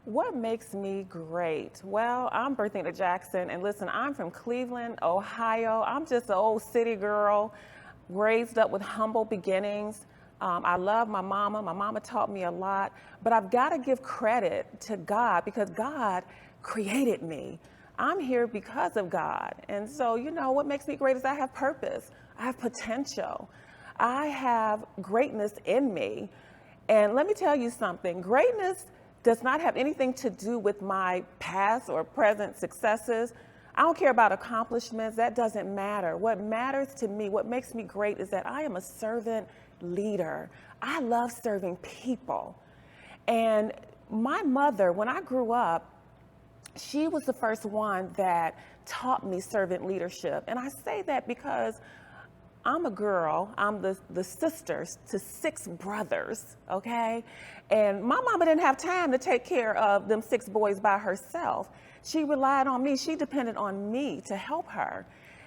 What makes me great? Well, I'm Berthena Jackson, and listen, I'm from Cleveland, Ohio. I'm just an old city girl, raised up with humble beginnings. I love my mama. My mama taught me a lot, but I've got to give credit to God because God created me. I'm here because of God. And so, what makes me great is I have purpose, I have potential, I have greatness in me. And let me tell you something, greatness does not have anything to do with my past or present successes. I don't care about accomplishments, that doesn't matter. What matters to me, what makes me great is that I am a servant leader. I love serving people. And my mother, when I grew up, she was the first one that taught me servant leadership. And I say that because I'm a girl, I'm the sister to 6 brothers, okay? And my mama didn't have time to take care of them 6 boys by herself. She relied on me, she depended on me to help her.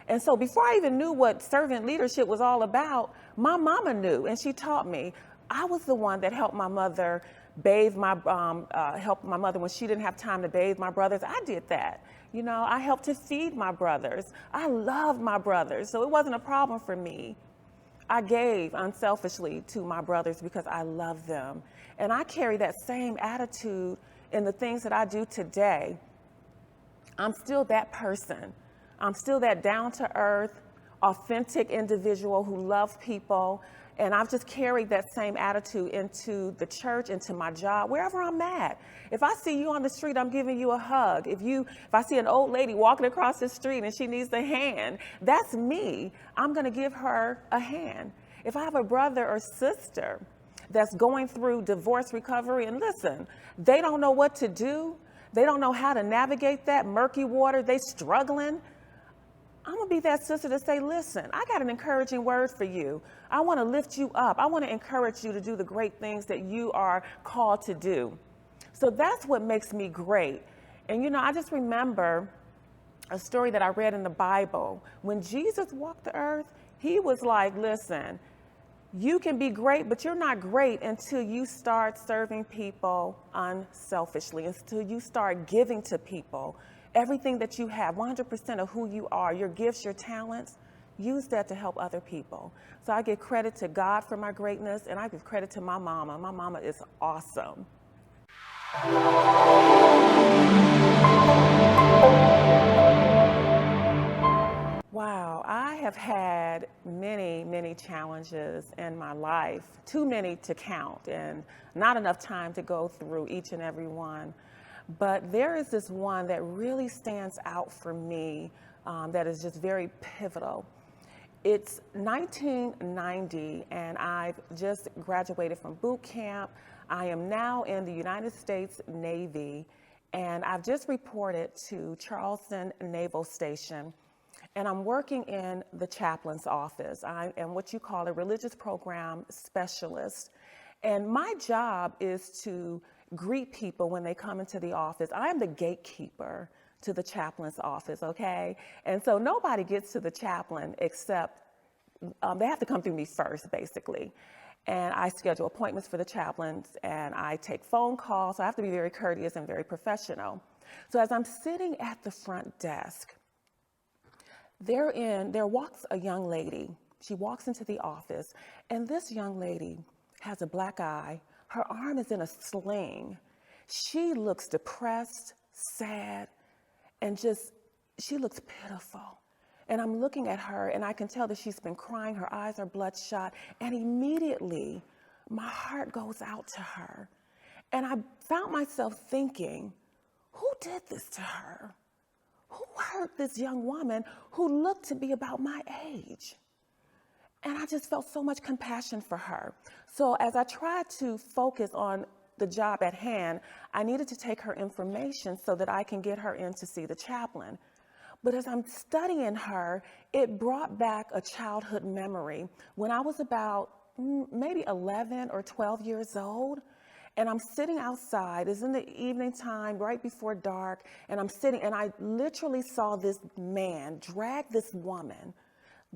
And so before I even knew what servant leadership was all about, my mama knew and she taught me. I was the one that helped my mother helped my mother when she didn't have time to bathe my brothers. I did that. I helped to feed my brothers. I loved my brothers, so it wasn't a problem for me. I gave unselfishly to my brothers because I love them. And I carry that same attitude in the things that I do today. I'm still that person. I'm still that down-to-earth, authentic individual who loves people. And I've just carried that same attitude into the church, into my job, wherever I'm at. If I see you on the street, I'm giving you a hug. If I see an old lady walking across the street and she needs a hand, that's me. I'm going to give her a hand. If I have a brother or sister that's going through divorce recovery, and listen, they don't know what to do. They don't know how to navigate that murky water. They struggling. I'm gonna be that sister to say, listen, I got an encouraging word for you. I wanna lift you up. I wanna encourage you to do the great things that you are called to do. So that's what makes me great. And I just remember a story that I read in the Bible. When Jesus walked the earth, he was like, listen, you can be great, but you're not great until you start serving people unselfishly, until you start giving to people. Everything that you have, 100% of who you are, your gifts, your talents, use that to help other people. So I give credit to God for my greatness, and I give credit to my mama. My mama is awesome. Wow, I have had many, many challenges in my life, too many to count, and not enough time to go through each and every one. But there is this one that really stands out for me that is just very pivotal. It's 1990, and I've just graduated from boot camp. I am now in the United States Navy, and I've just reported to Charleston Naval Station, and I'm working in the chaplain's office. I am what you call a religious program specialist, and my job is to greet people when they come into the office. I am the gatekeeper to the chaplain's office, okay? And so nobody gets to the chaplain except they have to come through me first, basically. And I schedule appointments for the chaplains, and I take phone calls. So I have to be very courteous and very professional. So as I'm sitting at the front desk, there walks a young lady. She walks into the office, and this young lady has a black eye. Her arm is in a sling. She looks depressed, sad, and she looks pitiful. And I'm looking at her, and I can tell that she's been crying. Her eyes are bloodshot. And immediately, my heart goes out to her. And I found myself thinking, who did this to her? Who hurt this young woman who looked to be about my age? And I just felt so much compassion for her. So as I tried to focus on the job at hand, I needed to take her information so that I can get her in to see the chaplain. But as I'm studying her, it brought back a childhood memory when I was about maybe 11 or 12 years old. And I'm sitting outside, it's in the evening time, right before dark, and I'm sitting, and I literally saw this man drag this woman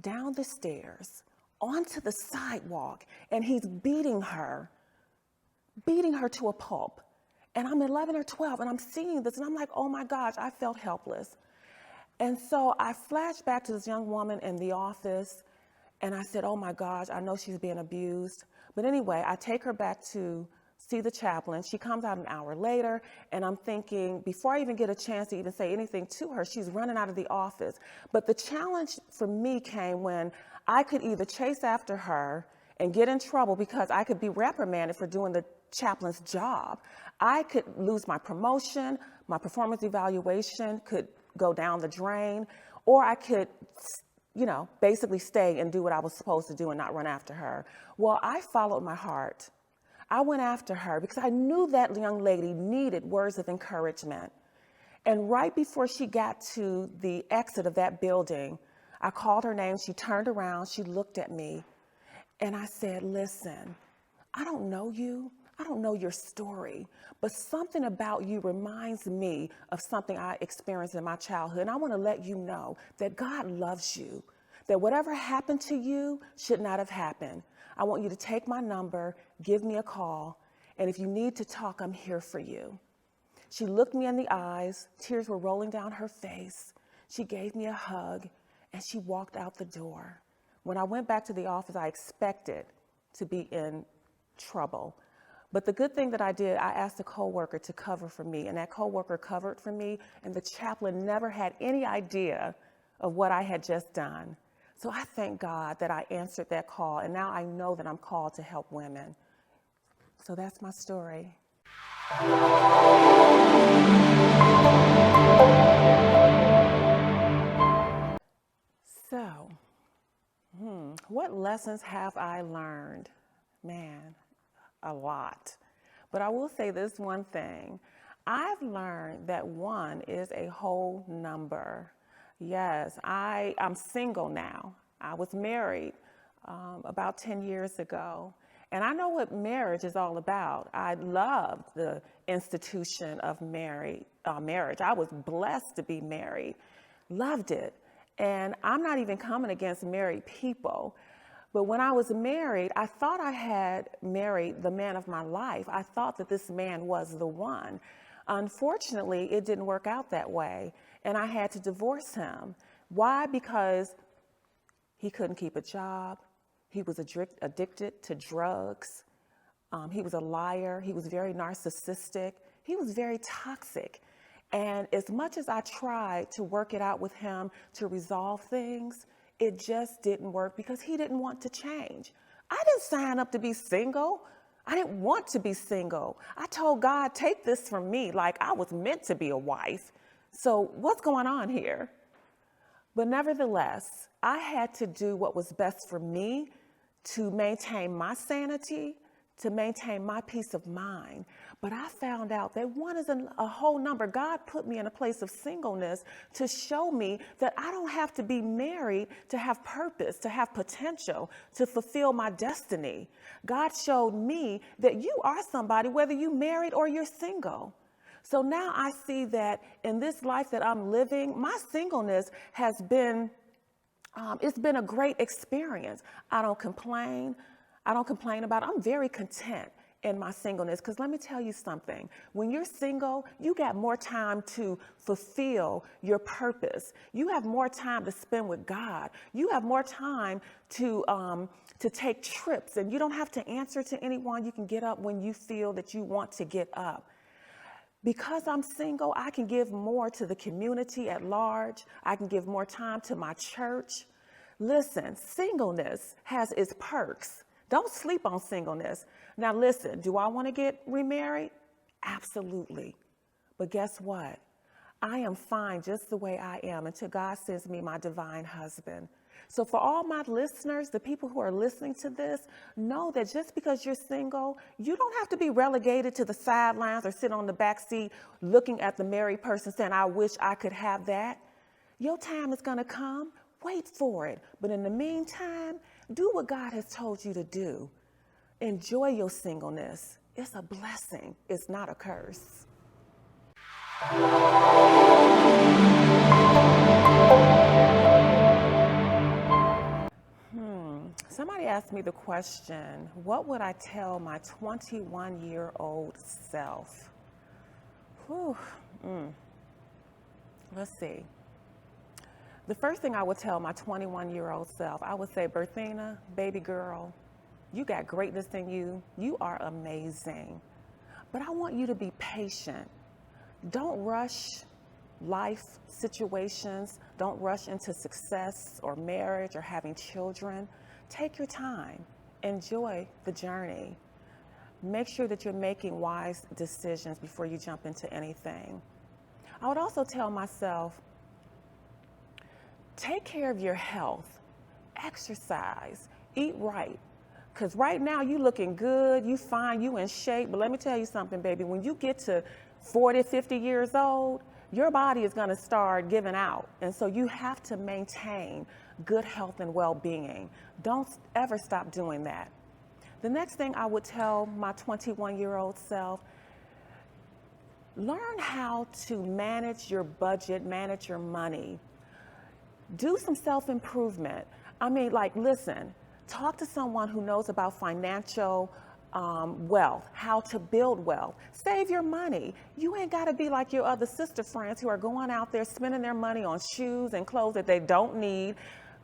down the stairs onto the sidewalk, and he's beating her to a pulp. And I'm 11 or 12, and I'm seeing this, and I'm like, oh my gosh, I felt helpless. And so I flashed back to this young woman in the office, and I said, oh my gosh, I know she's being abused. But anyway, I take her back to see the chaplain. She comes out an hour later, and I'm thinking, before I even get a chance to even say anything to her, she's running out of the office. But the challenge for me came when I could either chase after her and get in trouble because I could be reprimanded for doing the chaplain's job. I could lose my promotion, my performance evaluation could go down the drain, or I could, basically stay and do what I was supposed to do and not run after her. Well, I followed my heart. I went after her because I knew that young lady needed words of encouragement. And right before she got to the exit of that building, I called her name. She turned around, she looked at me, and I said, listen, I don't know you. I don't know your story, but something about you reminds me of something I experienced in my childhood. And I want to let you know that God loves you, that whatever happened to you should not have happened. I want you to take my number, give me a call, and if you need to talk, I'm here for you. She looked me in the eyes, tears were rolling down her face. She gave me a hug, and she walked out the door. When I went back to the office, I expected to be in trouble. But the good thing that I did, I asked a coworker to cover for me, and that coworker covered for me, and the chaplain never had any idea of what I had just done. So I thank God that I answered that call, and now I know that I'm called to help women. So that's my story. So, what lessons have I learned? Man, a lot. But I will say this one thing. I've learned that one is a whole number. Yes, I'm single now. I was married about 10 years ago. And I know what marriage is all about. I loved the institution of marriage. I was blessed to be married, loved it. And I'm not even coming against married people. But when I was married, I thought I had married the man of my life. I thought that this man was the one. Unfortunately, it didn't work out that way, and I had to divorce him. Why? Because he couldn't keep a job. He was addicted to drugs. He was a liar. He was very narcissistic. He was very toxic. And as much as I tried to work it out with him to resolve things, it just didn't work because he didn't want to change. I didn't sign up to be single. I didn't want to be single. I told God, take this from me, like I was meant to be a wife. So what's going on here? But nevertheless, I had to do what was best for me to maintain my sanity, to maintain my peace of mind. But I found out that one is a whole number. God put me in a place of singleness to show me that I don't have to be married to have purpose, to have potential, to fulfill my destiny. God showed me that you are somebody, whether you're married or you're single. So now I see that in this life that I'm living, my singleness has been, it's been a great experience. I don't complain about it. I'm very content in my singleness, because let me tell you something. When you're single, you got more time to fulfill your purpose. You have more time to spend with God. You have more time to take trips, and you don't have to answer to anyone. You can get up when you feel that you want to get up. Because I'm single, I can give more to the community at large. I can give more time to my church. Listen, singleness has its perks. Don't sleep on singleness. Now listen, do I want to get remarried? Absolutely. But guess what? I am fine just the way I am until God sends me my divine husband. So for all my listeners, the people who are listening to this, know that just because you're single, you don't have to be relegated to the sidelines or sit on the back seat looking at the married person saying, I wish I could have that. Your time is going to come. Wait for it. But in the meantime, do what God has told you to do. Enjoy your singleness. It's a blessing. It's not a curse. Somebody asked me the question, what would I tell my 21-year-old self? Whew. Let's see. The first thing I would tell my 21-year-old self, I would say, Berthena, baby girl, you got greatness in you. You are amazing. But I want you to be patient. Don't rush life situations. Don't rush into success or marriage or having children. Take your time. Enjoy the journey. Make sure that you're making wise decisions before you jump into anything. I would also tell myself, take care of your health, exercise, eat right. Because right now you looking good, you fine, you in shape. But let me tell you something, baby. When you get to 40, 50 years old, your body is going to start giving out. And so you have to maintain good health and well-being. Don't ever stop doing that. The next thing I would tell my 21-year-old self, learn how to manage your budget, manage your money. Do some self-improvement. I mean, like, listen, talk to someone who knows about financial wealth, how to build wealth. Save your money. You ain't got to be like your other sister friends who are going out there spending their money on shoes and clothes that they don't need,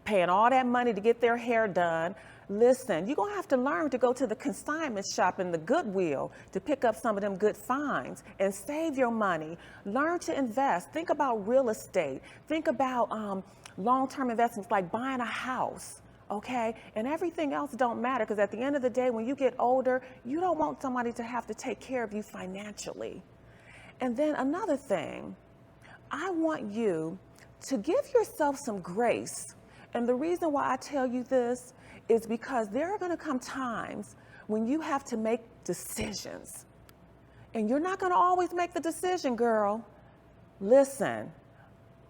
paying all that money to get their hair done. Listen, you're going to have to learn to go to the consignment shop in the Goodwill to pick up some of them good finds and save your money. Learn to invest. Think about real estate. Think about long-term investments like buying a house. Okay, and everything else don't matter, because at the end of the day, when you get older, you don't want somebody to have to take care of you financially. And then another thing, I want you to give yourself some grace. And the reason why I tell you this is because there are going to come times when you have to make decisions. And you're not going to always make the decision, girl. Listen,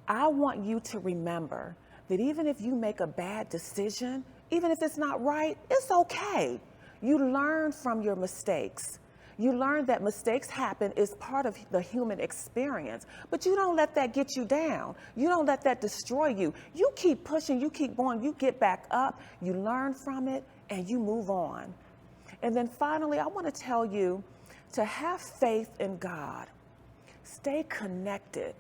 I want you to remember that even if you make a bad decision, even if it's not right, it's okay. You learn from your mistakes. You learn that mistakes happen is part of the human experience, but you don't let that get you down. You don't let that destroy you. You keep pushing, you keep going, you get back up, you learn from it, and you move on. And then finally, I want to tell you to have faith in God. Stay connected,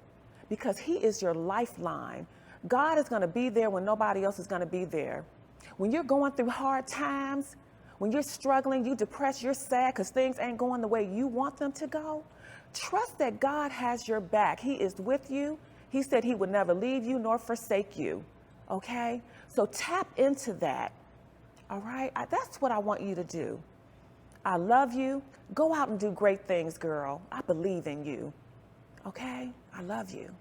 because He is your lifeline. God is going to be there when nobody else is going to be there. When you're going through hard times, when you're struggling, you're depressed, you're sad because things ain't going the way you want them to go, trust that God has your back. He is with you. He said He would never leave you nor forsake you. Okay? So tap into that. All right? That's what I want you to do. I love you. Go out and do great things, girl. I believe in you. Okay? I love you.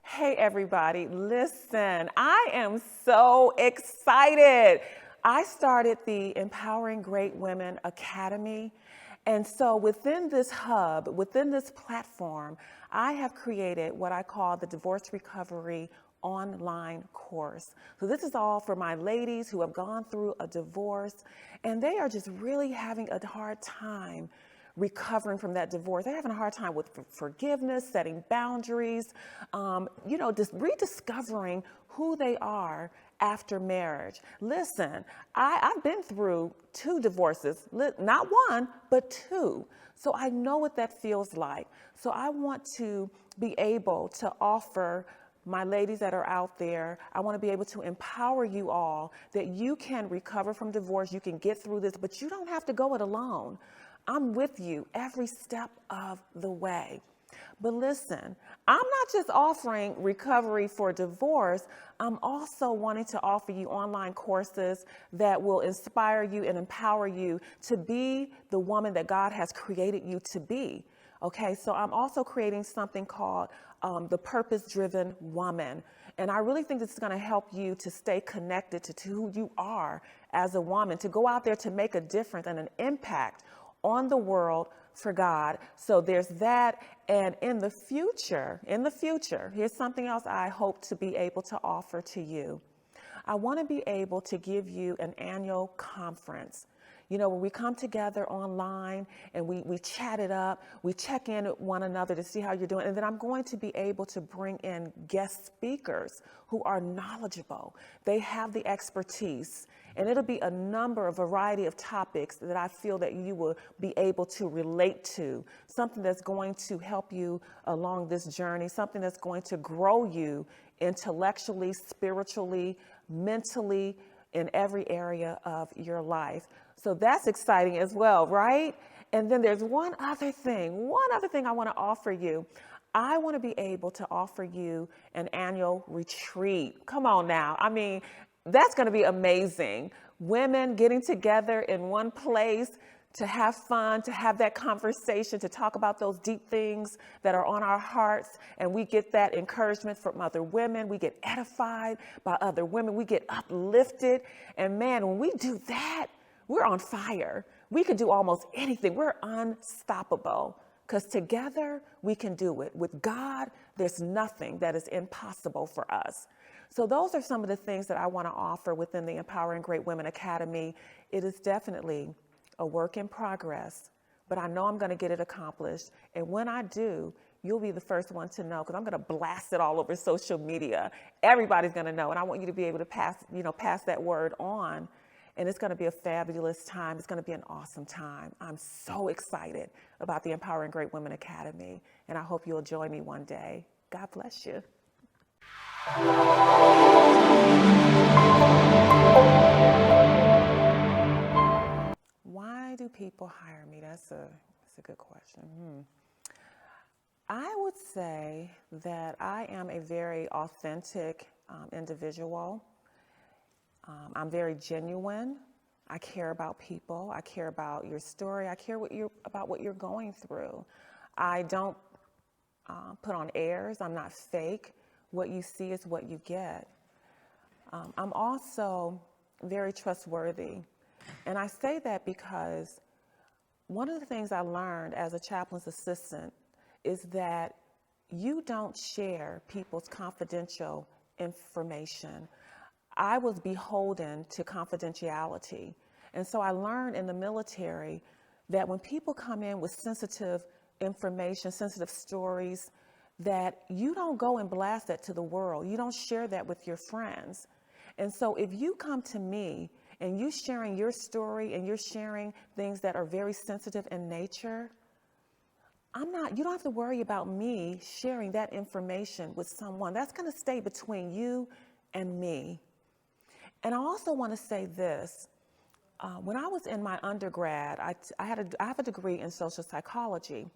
Hey everybody, listen, I am so excited. I started the Empowering Great Women Academy. And so within this hub, within this platform, I have created what I call the Divorce Recovery online course. So this is all for my ladies who have gone through a divorce and they are just really having a hard time recovering from that divorce. They're having a hard time with forgiveness, setting boundaries, just rediscovering who they are after marriage. Listen, I've been through 2 divorces, not 1, but 2. So I know what that feels like. So I want to be able to offer my ladies that are out there, I want to be able to empower you all that you can recover from divorce, you can get through this, but you don't have to go it alone. I'm with you every step of the way. But listen, I'm not just offering recovery for divorce, I'm also wanting to offer you online courses that will inspire you and empower you to be the woman that God has created you to be. Okay, so I'm also creating something called the Purpose-Driven Woman. And I really think this is going to help you to stay connected to who you are as a woman, to go out there to make a difference and an impact on the world for God. So there's that. And in the future, here's something else I hope to be able to offer to you. I want to be able to give you an annual conference. When we come together online and we chat it up, we check in with one another to see how you're doing. And then I'm going to be able to bring in guest speakers who are knowledgeable. They have the expertise. And it'll be a variety of topics that I feel that you will be able to relate to, something that's going to help you along this journey, something that's going to grow you intellectually, spiritually, mentally, in every area of your life. So that's exciting as well, right? And then there's one other thing I want to offer you. I want to be able to offer you an annual retreat. Come on now. I mean, that's going to be amazing. Women getting together in one place to have fun, to have that conversation, to talk about those deep things that are on our hearts. And we get that encouragement from other women. We get edified by other women. We get uplifted. And man, when we do that, we're on fire. We can do almost anything. We're unstoppable because together we can do it. With God, there's nothing that is impossible for us. So those are some of the things that I want to offer within the Empowering Great Women Academy. It is definitely a work in progress, but I know I'm going to get it accomplished. And when I do, you'll be the first one to know because I'm going to blast it all over social media. Everybody's going to know. And I want you to be able to pass that word on. And it's going to be a fabulous time. It's going to be an awesome time. I'm so excited about the Empowering Great Women Academy. And I hope you'll join me one day. God bless you. Why do people hire me? That's a good question. I would say that I am a very authentic individual. I'm very genuine. I care about people. I care about your story. I care about what you're going through. I don't put on airs. I'm not fake. What you see is what you get. I'm also very trustworthy. And I say that because one of the things I learned as a chaplain's assistant is that you don't share people's confidential information. I was beholden to confidentiality. And so I learned in the military that when people come in with sensitive information, sensitive stories, that you don't go and blast that to the world. You don't share that with your friends. And so if you come to me and you sharing your story and you're sharing things that are very sensitive in nature, you don't have to worry about me sharing that information with someone. That's going to stay between you and me. And I also want to say this. When I was in my undergrad, I have a degree in social psychology.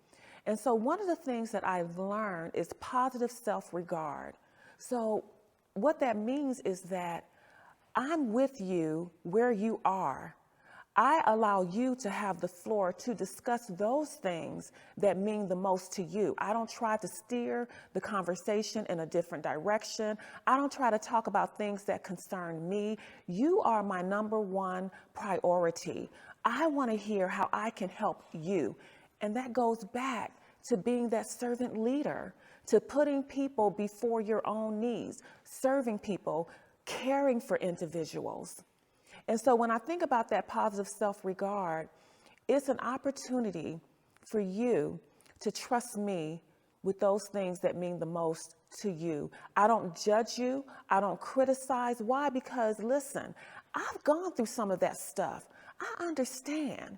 And so one of the things that I've learned is positive self-regard. So what that means is that I'm with you where you are. I allow you to have the floor to discuss those things that mean the most to you. I don't try to steer the conversation in a different direction. I don't try to talk about things that concern me. You are my number one priority. I want to hear how I can help you. And that goes back to being that servant leader, to putting people before your own needs, serving people, caring for individuals. And so when I think about that positive self-regard, it's an opportunity for you to trust me with those things that mean the most to you. I don't judge you. I don't criticize. Why? Because listen, I've gone through some of that stuff. I understand.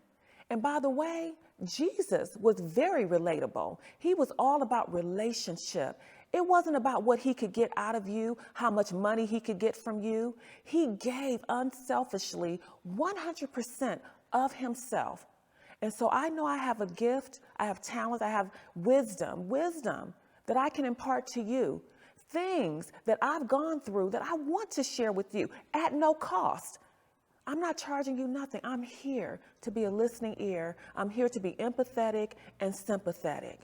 And by the way, Jesus was very relatable. He was all about relationship. It wasn't about what he could get out of you, how much money he could get from you. He gave unselfishly 100% of himself. And so I know I have a gift, I have talent, I have wisdom that I can impart to you. Things that I've gone through that I want to share with you at no cost. I'm not charging you nothing. I'm here to be a listening ear. I'm here to be empathetic and sympathetic.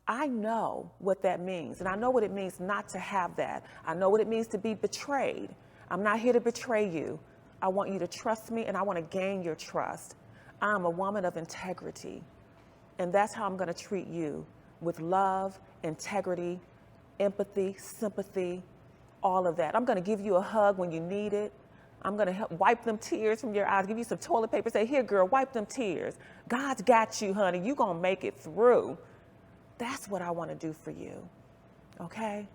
I know what that means, and I know what it means not to have that. I know what it means to be betrayed. I'm not here to betray you. I want you to trust me, and I want to gain your trust. I'm a woman of integrity, and that's how I'm going to treat you, with love, integrity, empathy, sympathy, all of that. I'm going to give you a hug when you need it. I'm going to help wipe them tears from your eyes, give you some toilet paper, say, here, girl, wipe them tears. God's got you, honey. You're going to make it through. That's what I want to do for you. Okay?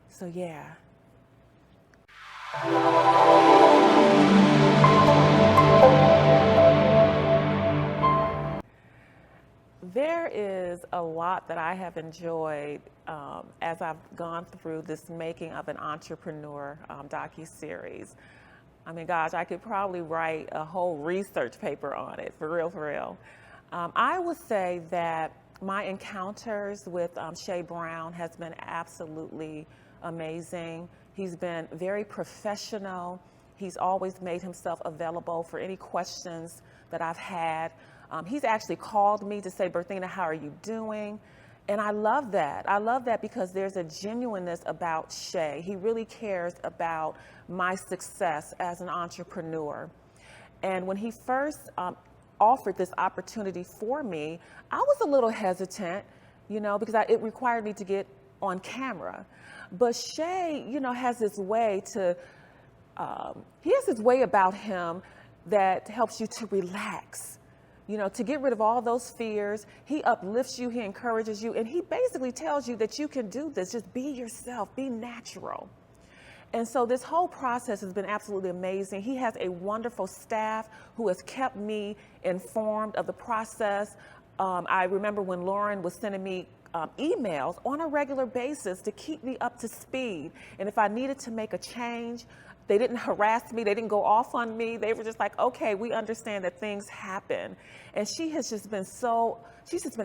So, yeah. There is a lot that I have enjoyed as I've gone through this Making of an Entrepreneur DocuSeries. I mean, gosh, I could probably write a whole research paper on it, for real, for real. I would say that my encounters with Shay Brown has been absolutely amazing. He's been very professional. He's always made himself available for any questions that I've had. He's actually called me to say, Berthena, how are you doing? And I love that. I love that because there's a genuineness about Shay. He really cares about my success as an entrepreneur. And when he first offered this opportunity for me, I was a little hesitant, you know, because it required me to get on camera. But Shay, you know, has this way about him that helps you to relax. You know, to get rid of all those fears. He uplifts you, he encourages you, and he basically tells you that you can do this. Just be yourself, be natural. And so this whole process has been absolutely amazing. He has a wonderful staff who has kept me informed of the process. I remember when Lauren was sending me emails on a regular basis to keep me up to speed. And if I needed to make a change, they didn't harass me. They didn't go off on me. They were just like, okay, we understand that things happen. And she's just been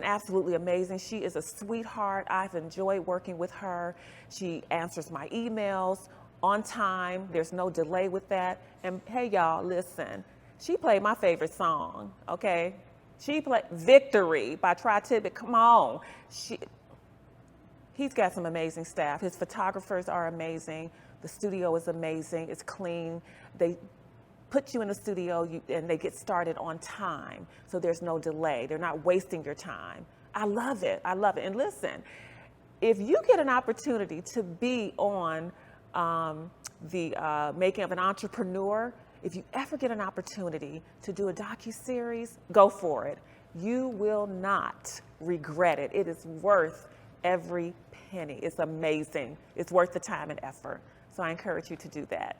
absolutely amazing. She is a sweetheart. I've enjoyed working with her. She answers my emails on time. There's no delay with that. And hey, y'all, listen, she played my favorite song, okay? She played Victory by Tri-Tibbet. Come on. He's got some amazing staff. His photographers are amazing. The studio is amazing. It's clean. They put you in the studio and they get started on time. So there's no delay. They're not wasting your time. I love it. I love it. And listen, if you get an opportunity to be on the Making of an Entrepreneur, if you ever get an opportunity to do a docuseries, go for it. You will not regret it. It is worth every penny. It's amazing. It's worth the time and effort. So I encourage you to do that.